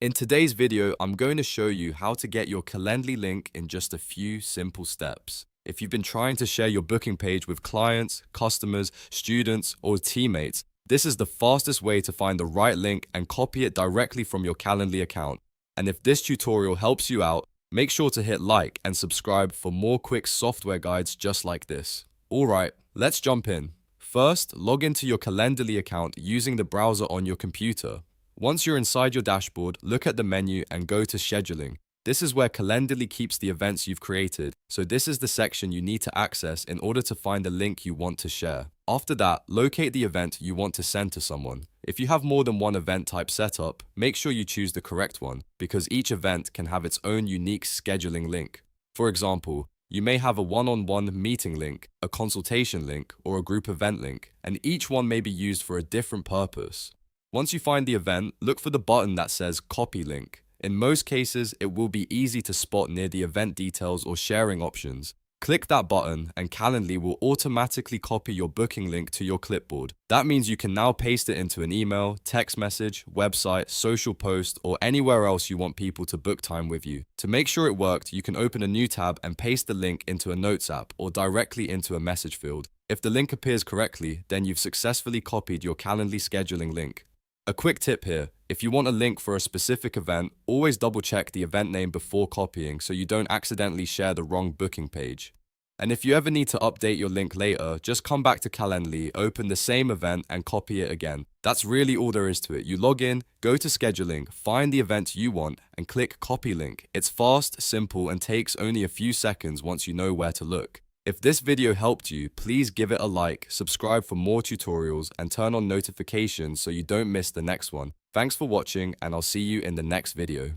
In today's video, I'm going to show you how to get your Calendly link in just a few simple steps. If you've been trying to share your booking page with clients, customers, students, or teammates, this is the fastest way to find the right link and copy it directly from your Calendly account. And if this tutorial helps you out, make sure to hit like and subscribe for more quick software guides just like this. Alright, let's jump in. First, log into your Calendly account using the browser on your computer. Once you're inside your dashboard, look at the menu and go to Scheduling. This is where Calendly keeps the events you've created, so this is the section you need to access in order to find the link you want to share. After that, locate the event you want to send to someone. If you have more than one event type set up, make sure you choose the correct one, because each event can have its own unique scheduling link. For example, you may have a one-on-one meeting link, a consultation link, or a group event link, and each one may be used for a different purpose. Once you find the event, look for the button that says Copy Link. In most cases, it will be easy to spot near the event details or sharing options. Click that button and Calendly will automatically copy your booking link to your clipboard. That means you can now paste it into an email, text message, website, social post, or anywhere else you want people to book time with you. To make sure it worked, you can open a new tab and paste the link into a Notes app or directly into a message field. If the link appears correctly, then you've successfully copied your Calendly scheduling link. A quick tip here, if you want a link for a specific event, always double check the event name before copying so you don't accidentally share the wrong booking page. And if you ever need to update your link later, just come back to Calendly, open the same event and copy it again. That's really all there is to it. You log in, go to Scheduling, find the event you want and click Copy Link. It's fast, simple and takes only a few seconds once you know where to look. If this video helped you, please give it a like, subscribe for more tutorials, and turn on notifications so you don't miss the next one. Thanks for watching, and I'll see you in the next video.